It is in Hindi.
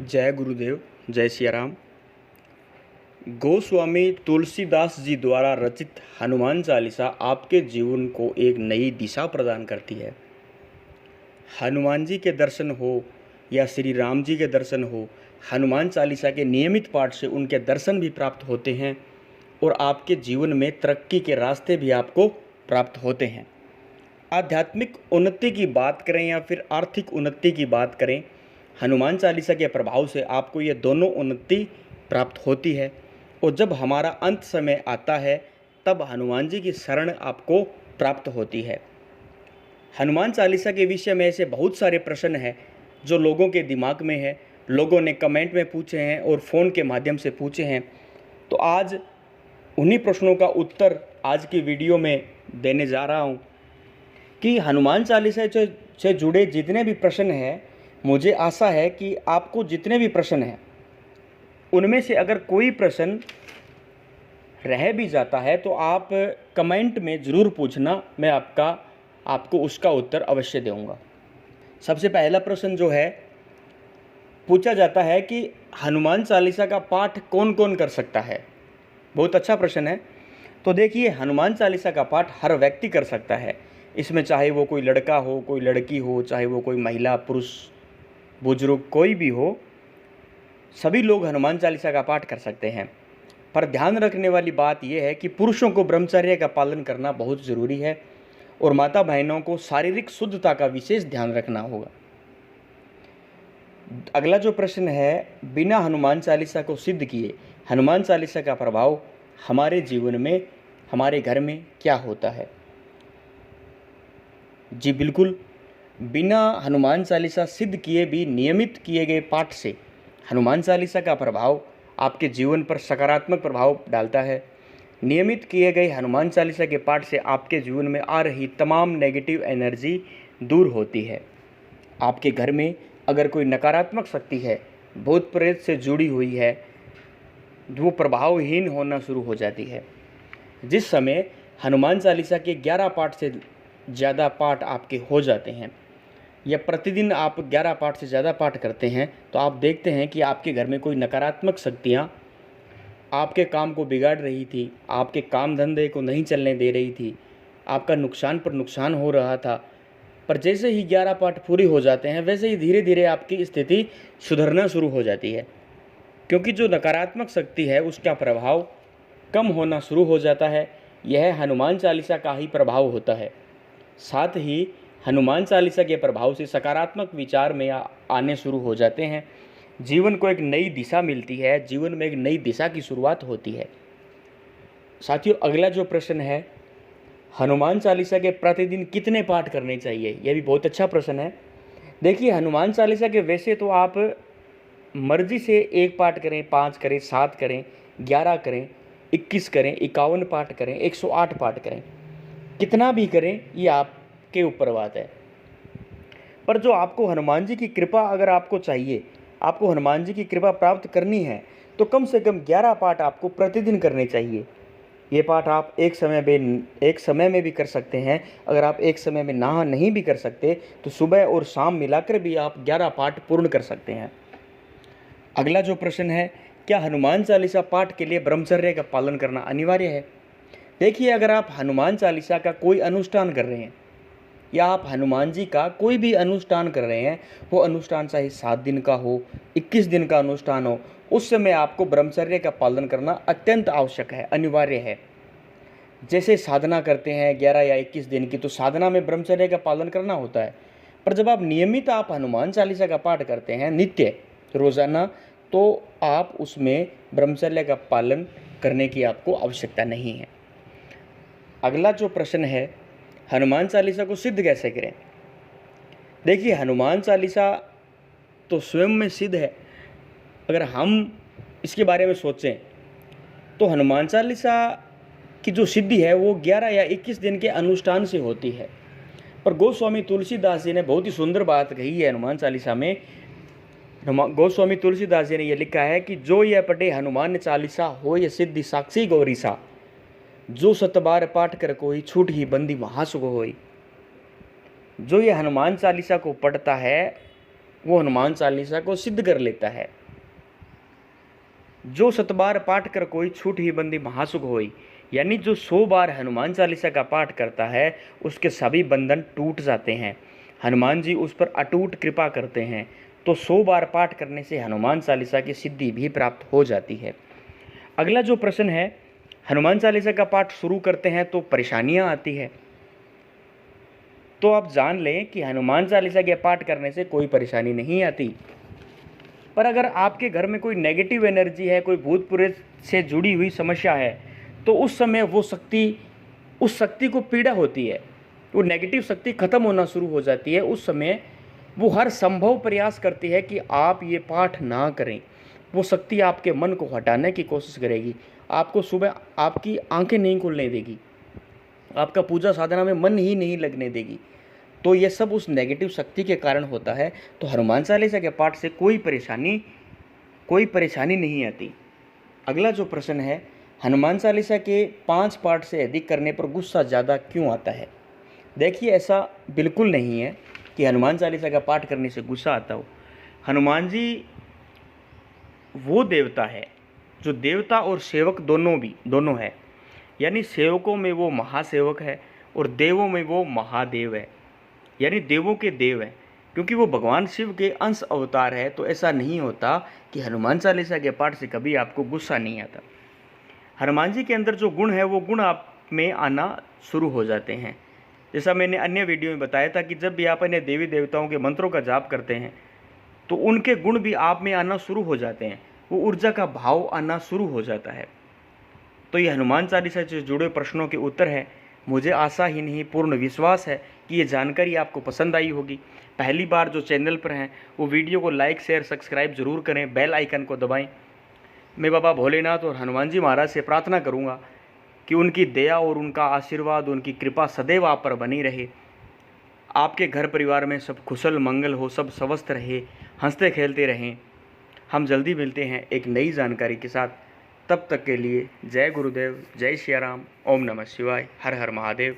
जय गुरुदेव, जय सिया राम। गोस्वामी तुलसीदास जी द्वारा रचित हनुमान चालीसा आपके जीवन को एक नई दिशा प्रदान करती है। हनुमान जी के दर्शन हो या श्री राम जी के दर्शन हो, हनुमान चालीसा के नियमित पाठ से उनके दर्शन भी प्राप्त होते हैं और आपके जीवन में तरक्की के रास्ते भी आपको प्राप्त होते हैं। आध्यात्मिक उन्नति की बात करें या फिर आर्थिक उन्नति की बात करें, हनुमान चालीसा के प्रभाव से आपको ये दोनों उन्नति प्राप्त होती है। और जब हमारा अंत समय आता है तब हनुमान जी की शरण आपको प्राप्त होती है। हनुमान चालीसा के विषय में ऐसे बहुत सारे प्रश्न हैं जो लोगों के दिमाग में है, लोगों ने कमेंट में पूछे हैं और फ़ोन के माध्यम से पूछे हैं। तो आज उन्हीं प्रश्नों का उत्तर आज की वीडियो में देने जा रहा हूँ कि हनुमान चालीसा से जुड़े जितने भी प्रश्न हैं, मुझे आशा है कि आपको जितने भी प्रश्न हैं उनमें से अगर कोई प्रश्न रह भी जाता है तो आप कमेंट में ज़रूर पूछना, मैं आपको उसका उत्तर अवश्य दूंगा। सबसे पहला प्रश्न जो है पूछा जाता है कि हनुमान चालीसा का पाठ कौन कौन कर सकता है। बहुत अच्छा प्रश्न है। तो देखिए, हनुमान चालीसा का पाठ हर व्यक्ति कर सकता है। इसमें चाहे वो कोई लड़का हो, कोई लड़की हो, चाहे वो कोई महिला, पुरुष, बुजुर्ग, कोई भी हो, सभी लोग हनुमान चालीसा का पाठ कर सकते हैं। पर ध्यान रखने वाली बात यह है कि पुरुषों को ब्रह्मचर्य का पालन करना बहुत ज़रूरी है और माता बहनों को शारीरिक शुद्धता का विशेष ध्यान रखना होगा। अगला जो प्रश्न है, बिना हनुमान चालीसा को सिद्ध किए हनुमान चालीसा का प्रभाव हमारे जीवन में, हमारे घर में क्या होता है। जी बिल्कुल, बिना हनुमान चालीसा सिद्ध किए भी नियमित किए गए पाठ से हनुमान चालीसा का प्रभाव आपके जीवन पर सकारात्मक प्रभाव डालता है। नियमित किए गए हनुमान चालीसा के पाठ से आपके जीवन में आ रही तमाम नेगेटिव एनर्जी दूर होती है। आपके घर में अगर कोई नकारात्मक शक्ति है, भूत प्रेत से जुड़ी हुई है, वो प्रभावहीन होना शुरू हो जाती है। जिस समय हनुमान चालीसा के 11 पाठ से ज़्यादा पाठ आपके हो जाते हैं या प्रतिदिन आप 11 पाठ से ज़्यादा पाठ करते हैं, तो आप देखते हैं कि आपके घर में कोई नकारात्मक शक्तियाँ आपके काम को बिगाड़ रही थी, आपके काम धंधे को नहीं चलने दे रही थी, आपका नुकसान पर नुकसान हो रहा था। पर जैसे ही 11 पाठ पूरी हो जाते हैं, वैसे ही धीरे धीरे आपकी स्थिति सुधरना शुरू हो जाती है, क्योंकि जो नकारात्मक शक्ति है उसका प्रभाव कम होना शुरू हो जाता है। यह हनुमान चालीसा का ही प्रभाव होता है। साथ ही हनुमान चालीसा के प्रभाव से सकारात्मक विचार में आने शुरू हो जाते हैं। जीवन को एक नई दिशा मिलती है, जीवन में एक नई दिशा की शुरुआत होती है। साथियों, अगला जो प्रश्न है, हनुमान चालीसा के प्रतिदिन कितने पाठ करने चाहिए, यह भी बहुत अच्छा प्रश्न है। देखिए, हनुमान चालीसा के वैसे तो आप मर्जी से 1 पाठ करें, 5 करें, 7 करें, 11 करें, 21 करें, 51 पाठ करें, 108 पाठ करें, कितना भी करें, ये आपके ऊपर बात है। पर जो आपको हनुमान जी की कृपा अगर आपको चाहिए, आपको हनुमान जी की कृपा प्राप्त करनी है, तो कम से कम 11 पाठ आपको प्रतिदिन करने चाहिए। ये पाठ आप एक समय में भी कर सकते हैं। अगर आप एक समय में नहीं भी कर सकते तो सुबह और शाम मिलाकर भी आप 11 पाठ पूर्ण कर सकते हैं। अगला जो प्रश्न है, क्या हनुमान चालीसा पाठ के लिए ब्रह्मचर्य का पालन करना अनिवार्य है। देखिए, अगर आप हनुमान चालीसा का कोई अनुष्ठान कर रहे हैं या आप हनुमान जी का कोई भी अनुष्ठान कर रहे हैं, वो अनुष्ठान चाहे 7 दिन का हो, 21 दिन का अनुष्ठान हो, उस समय आपको ब्रह्मचर्य का पालन करना अत्यंत आवश्यक है, अनिवार्य है। जैसे साधना करते हैं 11 या 21 दिन की, तो साधना में ब्रह्मचर्य का पालन करना होता है। पर जब आप नियमित हनुमान चालीसा का पाठ करते हैं नित्य रोज़ाना, तो आप उसमें ब्रह्मचर्य का पालन करने की आपको आवश्यकता नहीं है। अगला जो प्रश्न है, हनुमान चालीसा को सिद्ध कैसे करें। देखिए, हनुमान चालीसा तो स्वयं में सिद्ध है। अगर हम इसके बारे में सोचें तो हनुमान चालीसा की जो सिद्धि है वो 11 या 21 दिन के अनुष्ठान से होती है। पर गोस्वामी तुलसीदास जी ने बहुत ही सुंदर बात कही है हनुमान चालीसा में। गोस्वामी तुलसीदास जी ने यह लिखा है कि जो यह पढ़े हनुमान चालीसा हो यह सिद्धि साक्षी गौरीसा, जो 7 बार पाठ कर कोई छूट ही बंदी महासुख होई। जो ये हनुमान चालीसा को पढ़ता है वो हनुमान चालीसा को सिद्ध कर लेता है। जो 7 बार पाठ कर कोई छूट ही बंदी महासुख होई, यानी जो 100 बार हनुमान चालीसा का पाठ करता है उसके सभी बंधन टूट जाते हैं। हनुमान जी उस पर अटूट कृपा करते हैं। तो 100 बार पाठ करने से हनुमान चालीसा की सिद्धि भी प्राप्त हो जाती है। अगला जो प्रश्न है, हनुमान चालीसा का पाठ शुरू करते हैं तो परेशानियां आती है। तो आप जान लें कि हनुमान चालीसा के पाठ करने से कोई परेशानी नहीं आती, पर अगर आपके घर में कोई नेगेटिव एनर्जी है, कोई भूत प्रेत से जुड़ी हुई समस्या है, तो उस समय उस शक्ति को पीड़ा होती है, वो नेगेटिव शक्ति खत्म होना शुरू हो जाती है। उस समय वो हर संभव प्रयास करती है कि आप ये पाठ ना करें। वो शक्ति आपके मन को हटाने की कोशिश करेगी, आपको सुबह आपकी आंखें नहीं खुलने देगी, आपका पूजा साधना में मन ही नहीं लगने देगी। तो ये सब उस नेगेटिव शक्ति के कारण होता है। तो हनुमान चालीसा के पाठ से कोई परेशानी नहीं आती। अगला जो प्रश्न है, हनुमान चालीसा के 5 पाठ से अधिक करने पर गुस्सा ज़्यादा क्यों आता है? देखिए, ऐसा बिल्कुल नहीं है कि हनुमान चालीसा का पाठ करने से गुस्सा आता हो। हनुमान जी वो देवता है जो देवता और सेवक दोनों है, यानी सेवकों में वो महासेवक है और देवों में वो महादेव है, यानी देवों के देव है, क्योंकि वो भगवान शिव के अंश अवतार है। तो ऐसा नहीं होता कि हनुमान चालीसा के पाठ से कभी आपको गुस्सा नहीं आता। हनुमान जी के अंदर जो गुण है वो गुण आप में आना शुरू हो जाते हैं। जैसा मैंने अन्य वीडियो में बताया था कि जब भी आप अन्य देवी देवताओं के मंत्रों का जाप करते हैं तो उनके गुण भी आप में आना शुरू हो जाते हैं, वो ऊर्जा का भाव आना शुरू हो जाता है। तो ये हनुमान चालीसा से जुड़े प्रश्नों के उत्तर है। मुझे आशा ही नहीं पूर्ण विश्वास है कि ये जानकारी आपको पसंद आई होगी। पहली बार जो चैनल पर हैं वो वीडियो को लाइक शेयर सब्सक्राइब जरूर करें, बेल आइकन को दबाएं। मैं बाबा भोलेनाथ और हनुमान जी महाराज से प्रार्थना करूंगा कि उनकी दया और उनका आशीर्वाद, उनकी कृपा सदैव आप पर बनी रहे। आपके घर परिवार में सब कुशल मंगल हो, सब स्वस्थ रहे, हंसते खेलते रहें। हम जल्दी मिलते हैं एक नई जानकारी के साथ। तब तक के लिए जय गुरुदेव, जय सिया राम, ओम नमः शिवाय, हर हर महादेव।